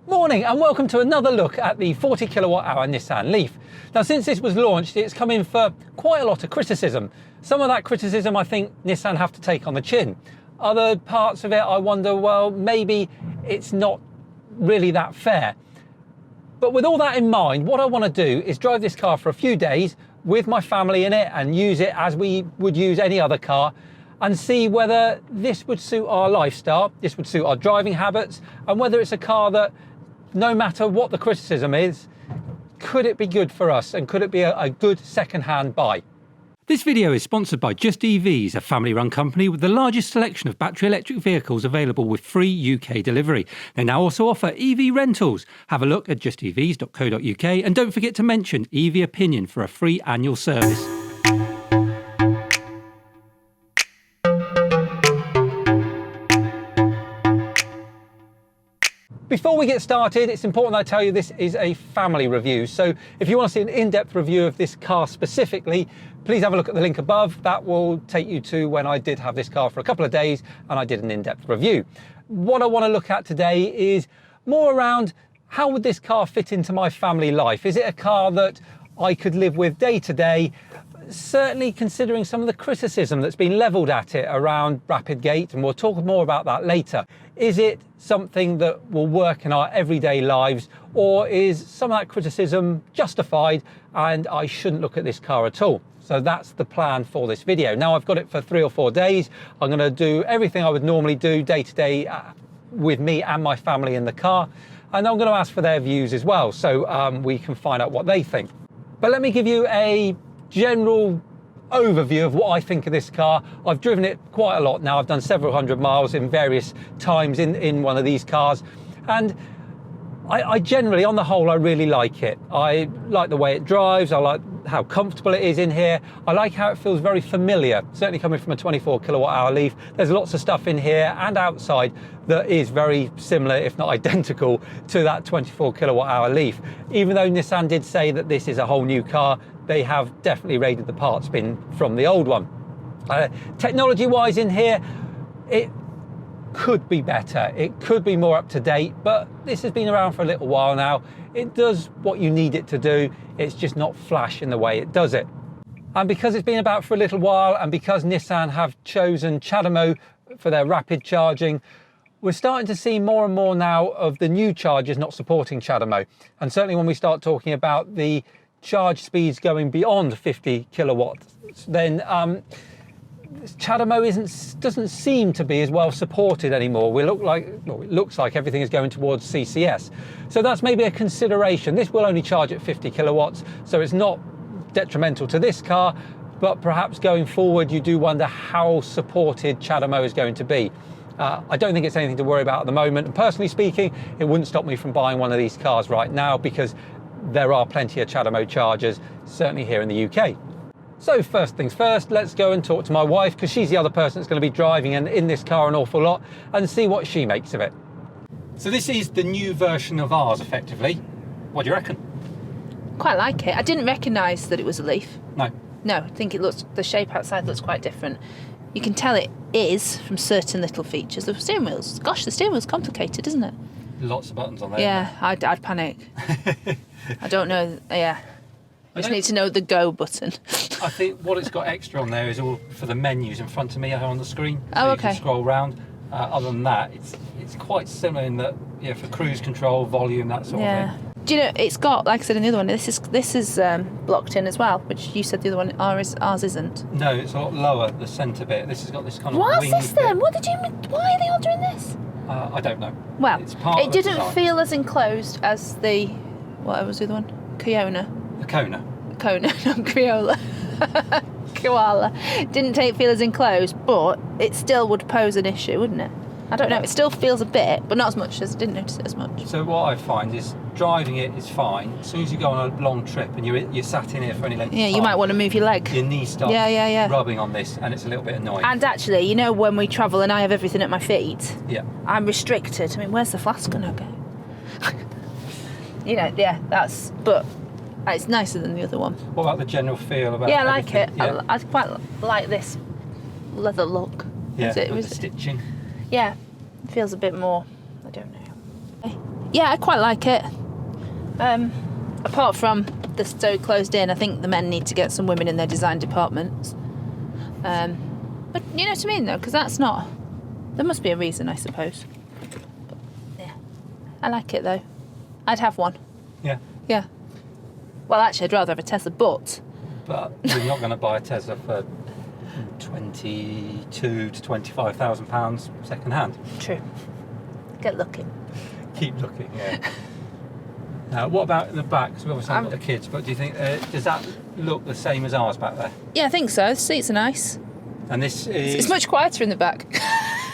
Morning and welcome to another look at the 40 kilowatt hour Nissan Leaf. Now, since this was launched, it's come in for quite a lot of criticism. Some of that criticism I think Nissan have to take on the chin. Other parts of it I wonder, well, maybe it's not really that fair. But with all that in mind, what I want to do is drive this car for a few days with my family in it and use it as we would use any other car, and see whether this would suit our lifestyle, this would suit our driving habits, and whether it's a car that, no matter what the criticism is, could it be good for us and could it be a good second-hand buy? This video is sponsored by Just EVs, a family-run company with the largest selection of battery electric vehicles available with free UK delivery. They now also offer EV rentals. Have a look at justevs.co.uk and don't forget to mention EV Opinion for a free annual service. Before we get started, it's important that I tell you this is a family review. So if you want to see an in-depth review of this car specifically, please have a look at the link above. That will take you to when I did have this car for a couple of days and I did an in-depth review. What I want to look at today is more around how would this car fit into my family life? Is it a car that I could live with day to day? Certainly considering some of the criticism that's been levelled at it around rapid gate, and we'll talk more about that later. Is it something that will work in our everyday lives, or is some of that criticism justified and I shouldn't look at this car at all? So that's the plan for this video. Now I've got it for 3 or 4 days. I'm going to do everything I would normally do day to day with me and my family in the car, and I'm going to ask for their views as well, so we can find out what they think. But let me give you a general overview of what I think of this car. I've driven it quite a lot now. I've done several hundred miles in various times in one of these cars, and I generally, on the whole, I really like it. I like the way it drives. I like how comfortable it is in here. I like how it feels very familiar, certainly coming from a 24 kilowatt hour Leaf. There's lots of stuff in here and outside that is very similar, if not identical, to that 24 kilowatt hour Leaf. Even though Nissan did say that this is a whole new car, they have definitely raided the parts bin from the old one. Technology wise in here, it could be better. It could be more up to date, but this has been around for a little while now. It does what you need it to do. It's just not flash in the way it does it. And because it's been about for a little while, and because Nissan have chosen CHAdeMO for their rapid charging, we're starting to see more and more now of the new chargers not supporting CHAdeMO. And certainly when we start talking about the charge speeds going beyond 50 kilowatts, then CHAdeMO doesn't seem to be as well supported anymore. It looks like everything is going towards CCS. So that's maybe a consideration. This will only charge at 50 kilowatts, so it's not detrimental to this car, but perhaps going forward you do wonder how supported CHAdeMO is going to be. I don't think it's anything to worry about at the moment, and personally speaking, it wouldn't stop me from buying one of these cars right now, because there are plenty of CHAdeMO chargers, certainly here in the UK. So first things first, let's go and talk to my wife, because she's the other person that's going to be driving in this car an awful lot, and see what she makes of it. So this is the new version of ours, effectively. What do you reckon? Quite like it. I didn't recognise that it was a Leaf. No. No, I think the shape outside looks quite different. You can tell it is from certain little features. The steering wheels, gosh, the steering wheel's complicated, isn't it? Lots of buttons on there. Yeah, I'd panic. I don't know, yeah. I just need to know the go button. I think what it's got extra on there is all for the menus in front of me on the screen. So oh, okay. You can scroll around. Other than that, it's quite similar in that, for cruise control, volume, that sort of thing. Do you know, it's got, like I said in the other one, this is blocked in as well, which you said the other one, ours isn't. No, it's a lot lower, the centre bit. This has got this kind of What's wing this then? bit. What did you mean? Why are they all doing this? I don't know. Well, it didn't feel as enclosed as the, what was the other one? Kona. The Kona. Kona, not Criolla. Koala. Didn't feel as enclosed, but it still would pose an issue, wouldn't it? I don't know, it still feels a bit, but not as much. I didn't notice it as much. So what I find is driving it is fine. As soon as you go on a long trip and you're sat in here for any length of time, you might want to move your leg. Your knee starts rubbing on this, and it's a little bit annoying. And actually, when we travel and I have everything at my feet, I'm restricted. I mean, where's the flask gonna go? But it's nicer than the other one. What about the general feel about I like it. Yeah. I quite like this leather look. Yeah, with the stitching. Yeah, it feels a bit more, I don't know. Yeah, I quite like it. Apart from the so closed in, I think the men need to get some women in their design departments. But you know what I mean, though, because that's not... There must be a reason, I suppose. But, yeah. I like it, though. I'd have one. Yeah. Yeah. Well, actually, I'd rather have a Tesla, but you're not going to buy a Tesla for £22,000 to £25,000 second hand. True. Get looking. Keep looking, yeah. What about in the back? Because we obviously haven't got the kids, but do you think, does that look the same as ours back there? Yeah, I think so. The seats are nice. And this is... It's much quieter in the back.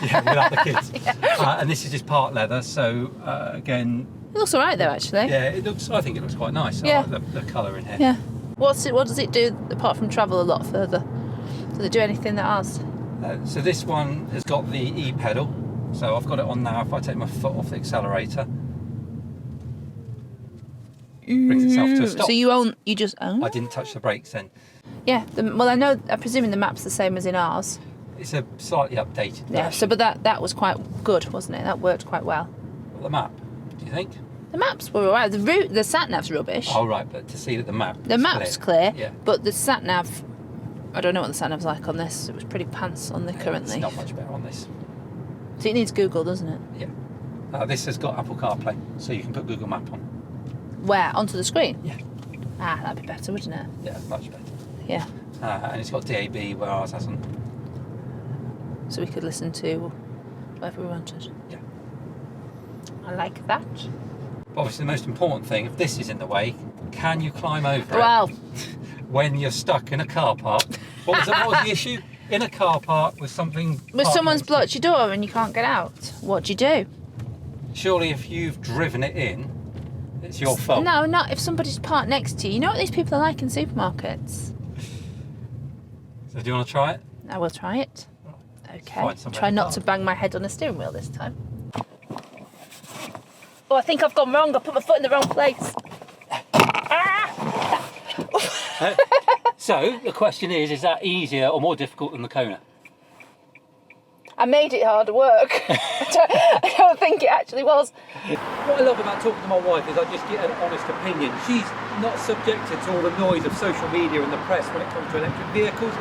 Yeah, without the kids. Yeah. And this is just part leather, so again... It looks all right, though, actually. Yeah, it looks. I think it looks quite nice. Yeah. I like the colour in here. Yeah. What does it do, apart from travel a lot further? Does it do anything that ours? So this one has got the E-pedal. So I've got it on now. If I take my foot off the accelerator, brings itself to a stop. So you just own? I didn't touch the brakes then. Yeah. Well, I'm presuming the map's the same as in ours. It's a slightly updated version. Yeah. So, but that was quite good, wasn't it? That worked quite well. The map, do you think? The maps were alright. The sat nav's rubbish. Oh right, but to see that the map. The map's clear. Yeah. But the sat nav, I don't know what the sat nav's like on this. It was pretty pants on the currently. It's not much better on this. So it needs Google, doesn't it? Yeah. This has got Apple CarPlay, so you can put Google Map on. Where? Onto the screen? Yeah. Ah, that'd be better, wouldn't it? Yeah, much better. Yeah. And it's got DAB where ours hasn't. So we could listen to whatever we wanted. Yeah. I like that. But obviously the most important thing, if this is in the way, can you climb over Wow. it when you're stuck in a car park? What was the issue? In a car park with something... But someone's blocked your door and you can't get out. What do you do? Surely if you've driven it in, it's your fault. No, not if somebody's parked next to you. You know what these people are like in supermarkets? So do you want to try it? I will try it. Okay. Find somewhere Try to not park. to bang my head on the steering wheel this time. Oh, I think I've gone wrong. I put my foot in the wrong place. So the question is that easier or more difficult than the Kona? I made it harder work. I don't think it actually was. What I love about talking to my wife is I just get an honest opinion. She's not subjected to all the noise of social media and the press when it comes to electric vehicles,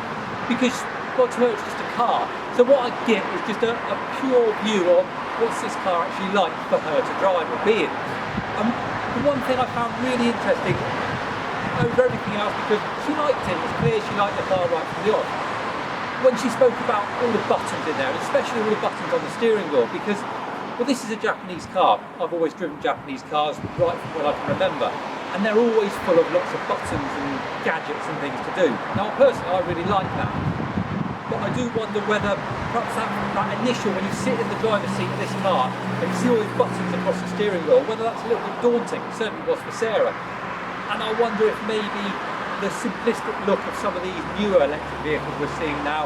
because well, to her it's just a car. So what I get is just a pure view of what's this car actually like for her to drive or be in. The one thing I found really interesting over everything else, because she liked it, it's clear she liked the car right from the off, when she spoke about all the buttons in there, and especially all the buttons on the steering wheel, because, well, this is a Japanese car. I've always driven Japanese cars right from what I can remember, and they're always full of lots of buttons and gadgets and things to do. Now, personally, I really like that, but I do wonder whether perhaps that initial, when you sit in the driver's seat of this car and you see all these buttons across the steering wheel, whether that's a little bit daunting. It certainly was for Sarah. And I wonder if maybe the simplistic look of some of these newer electric vehicles we're seeing now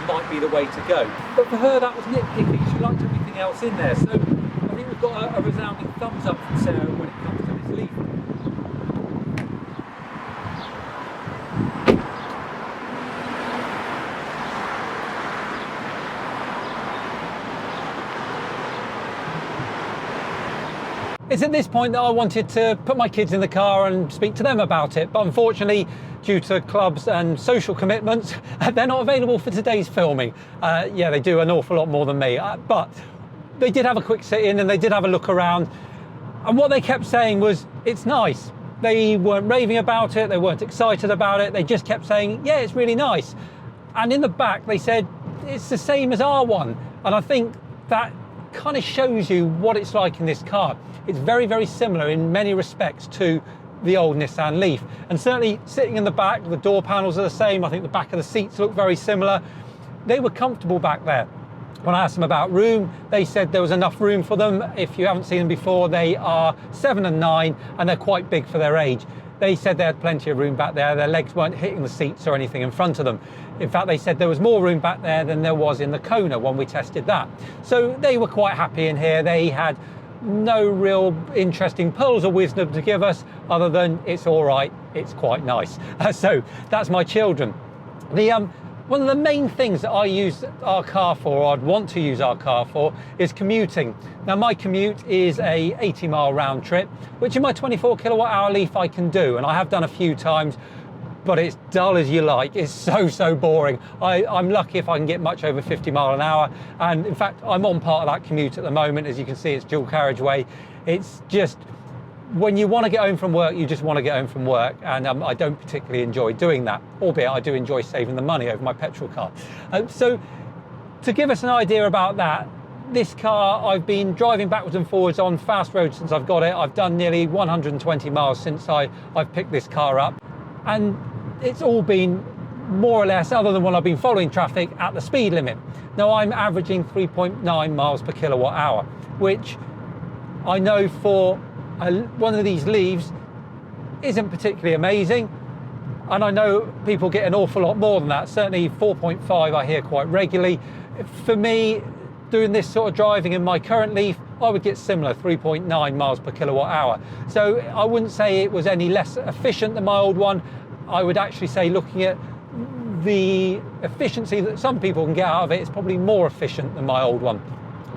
might be the way to go. But for her, that was nitpicking. She liked everything else in there. So I think we've got a resounding thumbs up from Sarah when it comes to this Leaf. It's at this point that I wanted to put my kids in the car and speak to them about it, but unfortunately, due to clubs and social commitments, they're not available for today's filming. Yeah, they do an awful lot more than me, but they did have a quick sit-in and they did have a look around, and what they kept saying was, it's nice. They weren't raving about it, they weren't excited about it, they just kept saying, yeah, it's really nice. And in the back, they said, it's the same as our one, and I think that kind of shows you what it's like in this car. It's very, very similar in many respects to the old Nissan Leaf. And certainly sitting in the back, the door panels are the same. I think the back of the seats look very similar. They were comfortable back there. When I asked them about room, they said there was enough room for them. If you haven't seen them before, they are 7 and 9 and they're quite big for their age. They said they had plenty of room back there. Their legs weren't hitting the seats or anything in front of them. In fact, they said there was more room back there than there was in the Kona when we tested that. So they were quite happy in here. They had no real interesting pearls of wisdom to give us other than it's all right, it's quite nice. So that's my children. One of the main things that I use our car for, or I'd want to use our car for, is commuting. Now my commute is a 80-mile round trip, which in my 24 kilowatt hour Leaf I can do, and I have done a few times, but it's dull as you like. It's so boring. I'm lucky if I can get much over 50 mile an hour, and in fact I'm on part of that commute at the moment. As you can see, it's dual carriageway. It's just, when you want to get home from work, you just want to get home from work, and I don't particularly enjoy doing that, albeit I do enjoy saving the money over my petrol car. So to give us an idea about that, this car I've been driving backwards and forwards on fast roads since I've got it. I've done nearly 120 miles since I've picked this car up, and it's all been more or less, other than when I've been following traffic, at the speed limit. Now I'm averaging 3.9 miles per kilowatt hour, which I know for one of these Leaves isn't particularly amazing, and I know people get an awful lot more than that. Certainly 4.5 I hear quite regularly. For me, doing this sort of driving in my current Leaf, I would get similar, 3.9 miles per kilowatt hour. So I wouldn't say it was any less efficient than my old one. I would actually say, looking at the efficiency that some people can get out of it, it's probably more efficient than my old one.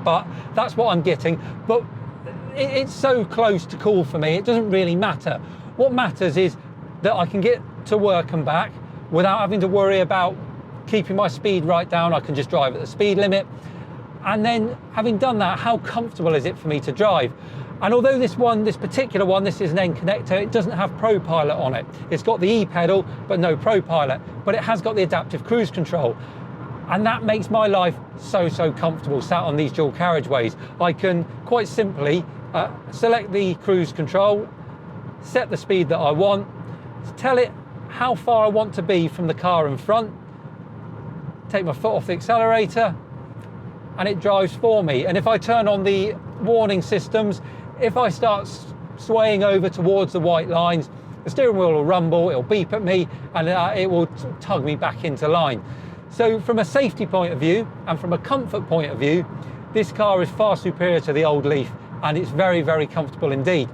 But that's what I'm getting. But it's so close to cool for me, it doesn't really matter. What matters is that I can get to work and back without having to worry about keeping my speed right down. I can just drive at the speed limit. And then, having done that, how comfortable is it for me to drive? And although this particular one, this is an N connector, it doesn't have ProPilot on it. It's got the E-pedal, but no ProPilot. But it has got the adaptive cruise control. And that makes my life so comfortable sat on these dual carriageways. I can quite simply select the cruise control, set the speed that I want, tell it how far I want to be from the car in front, take my foot off the accelerator, and it drives for me. And if I turn on the warning systems, if I start swaying over towards the white lines, the steering wheel will rumble, it'll beep at me, and it will tug me back into line. So from a safety point of view and from a comfort point of view, this car is far superior to the old Leaf, and it's very comfortable indeed.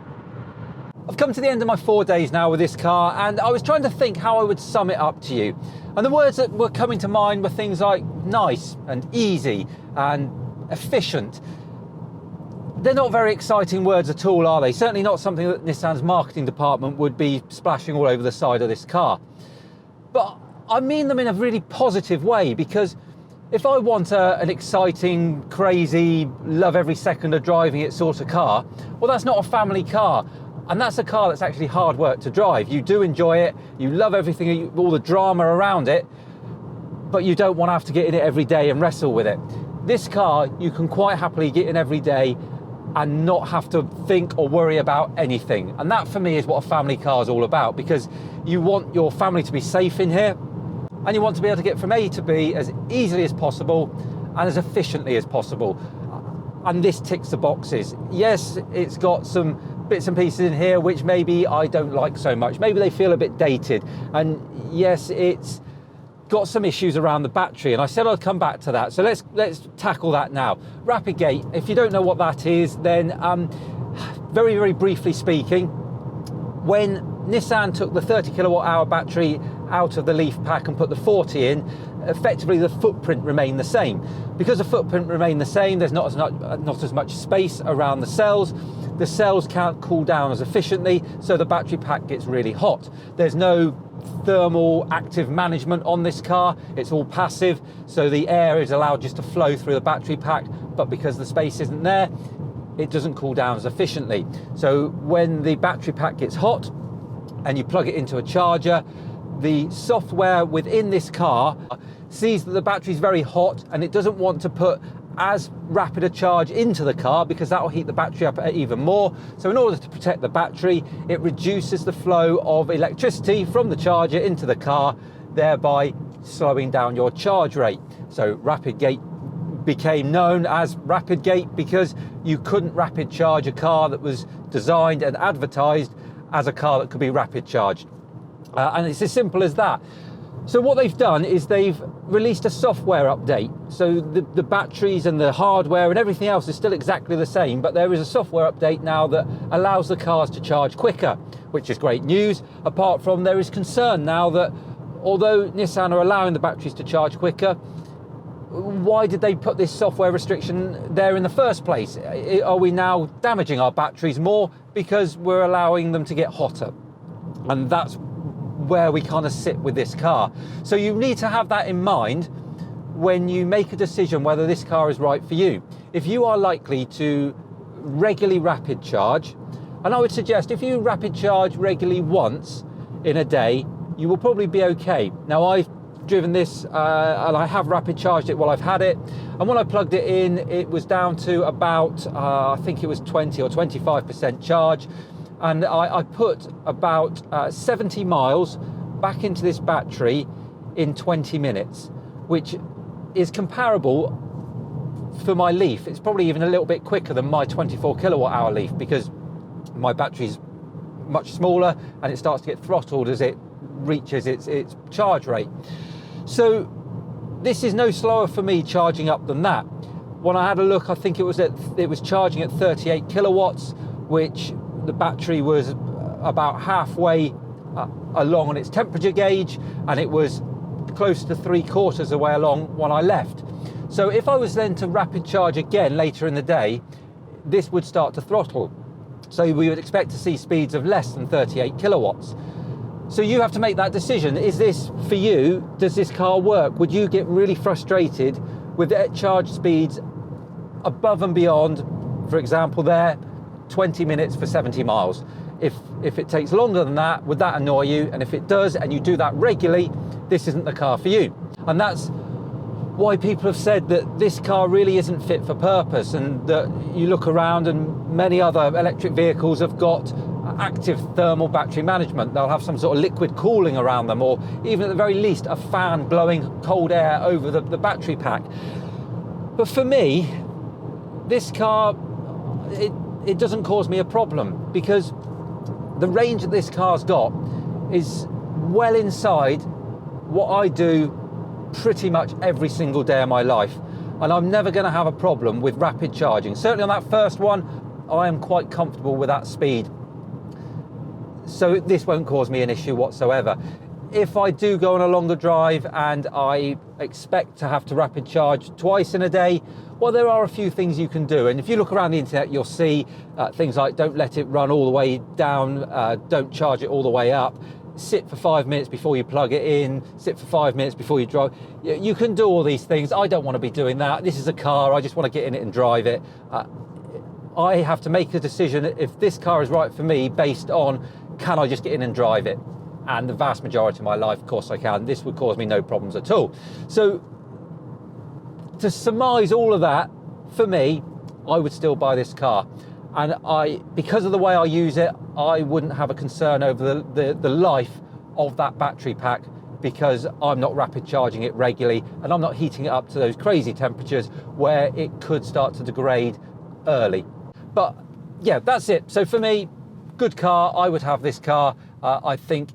I've come to the end of my 4 days now with this car, and I was trying to think how I would sum it up to you. And the words that were coming to mind were things like nice and easy and efficient. They're not very exciting words at all, are they? Certainly not something that Nissan's marketing department would be splashing all over the side of this car. But I mean them in a really positive way, because if I want an exciting, crazy, love every second of driving it sort of car, well, that's not a family car. And that's a car that's actually hard work to drive. You do enjoy it, you love everything, all the drama around it, but you don't want to have to get in it every day and wrestle with it. This car, you can quite happily get in every day and not have to think or worry about anything. And that for me is what a family car is all about, because you want your family to be safe in here, and you want to be able to get from A to B as easily as possible and as efficiently as possible. And this ticks the boxes. Yes, it's got some bits and pieces in here which maybe I don't like so much. Maybe they feel a bit dated. And yes, it's got some issues around the battery, and I said I'd come back to that. So let's tackle that now. Rapid gate, if you don't know what that is, then very briefly speaking, when Nissan took the 30 kilowatt hour battery out of the Leaf pack and put the 40 in, effectively the footprint remained the same. Because the footprint remained the same, there's not as much space around the cells. The cells can't cool down as efficiently, so the battery pack gets really hot. There's no thermal active management on this car. It's all passive, so the air is allowed just to flow through the battery pack, but because the space isn't there, it doesn't cool down as efficiently. So when the battery pack gets hot and you plug it into a charger, the software within this car sees that the battery is very hot and it doesn't want to put as rapid a charge into the car, because that will heat the battery up even more. So in order to protect the battery, it reduces the flow of electricity from the charger into the car, thereby slowing down your charge rate. So rapid gate became known as rapid gate because you couldn't rapid charge a car that was designed and advertised as a car that could be rapid charged. And it's as simple as that. So what they've done is they've released a software update. So the batteries and the hardware and everything else is still exactly the same, but there is a software update now that allows the cars to charge quicker, which is great news. Apart from, there is concern now that although Nissan are allowing the batteries to charge quicker, why did they put this software restriction there in the first place? Are we now damaging our batteries more because we're allowing them to get hotter? And that's where we kind of sit with this car. So you need to have that in mind when you make a decision whether this car is right for you. If you are likely to regularly rapid charge, and I would suggest if you rapid charge regularly once in a day, you will probably be okay. Now, I've driven this and I have rapid charged it while I've had it, and when I plugged it in, it was down to about I think it was 20 or 25% charge, and I put about 70 miles back into this battery in 20 minutes, which is comparable for my Leaf. It's probably even a little bit quicker than my 24 kilowatt hour Leaf, because my battery's much smaller and it starts to get throttled as it reaches its charge rate. So this is no slower for me charging up than that. When I had a look, I think it was charging at 38 kilowatts, which the battery was about halfway along on its temperature gauge, and it was close to 3/4 of the way along when I left. So if I was then to rapid charge again later in the day, this would start to throttle. So we would expect to see speeds of less than 38 kilowatts. So you have to make that decision. Is this for you? Does this car work? Would you get really frustrated with charge speeds above and beyond, for example there, 20 minutes for 70 miles? If it takes longer than that, would that annoy you? And if it does, and you do that regularly, this isn't the car for you. And that's why people have said that this car really isn't fit for purpose, and that you look around and many other electric vehicles have got active thermal battery management. They'll have some sort of liquid cooling around them, or even at the very least a fan blowing cold air over the battery pack. But for me, this car, it doesn't cause me a problem, because the range that this car's got is well inside what I do pretty much every single day of my life, and I'm never going to have a problem with rapid charging. Certainly on that first one, I am quite comfortable with that speed, so this won't cause me an issue whatsoever. If I do go on a longer drive and I expect to have to rapid charge twice in a day, well, there are a few things you can do. And if you look around the internet, you'll see things like don't let it run all the way down, don't charge it all the way up, sit for 5 minutes before you plug it in, sit for 5 minutes before you drive. You can do all these things. I don't want to be doing that. This is a car. I just want to get in it and drive it. I have to make a decision if this car is right for me based on, can I just get in and drive it? And the vast majority of my life, of course I can. This would cause me no problems at all. So to surmise all of that, for me, I would still buy this car. And because of the way I use it, I wouldn't have a concern over the life of that battery pack, because I'm not rapid charging it regularly and I'm not heating it up to those crazy temperatures where it could start to degrade early. But yeah, that's it. So for me, good car. I would have this car. I think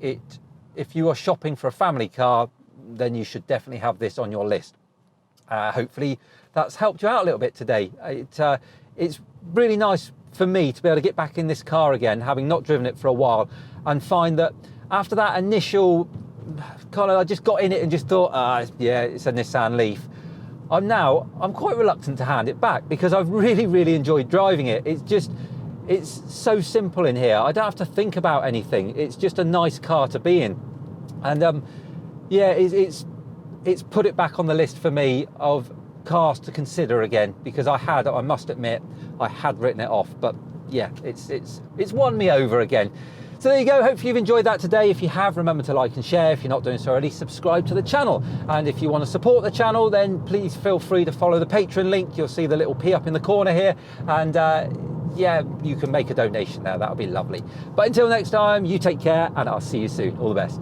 if you are shopping for a family car, then you should definitely have this on your list. Hopefully that's helped you out a little bit today. It's really nice for me to be able to get back in this car again, having not driven it for a while, and find that after that initial kind of, I just got in it and just thought, yeah, it's a Nissan Leaf. I'm quite reluctant to hand it back, because I've really, really enjoyed driving it. It's so simple in here. I don't have to think about anything. It's just a nice car to be in. And yeah, it's put it back on the list for me of cars to consider again, because I must admit, I had written it off. But yeah, it's won me over again. So there you go. Hopefully you've enjoyed that today. If you have, remember to like and share. If you're not doing so already, subscribe to the channel. And if you want to support the channel, then please feel free to follow the Patreon link. You'll see the little P up in the corner here. And yeah, you can make a donation there. That'll be lovely. But until next time, you take care, and I'll see you soon. All the best.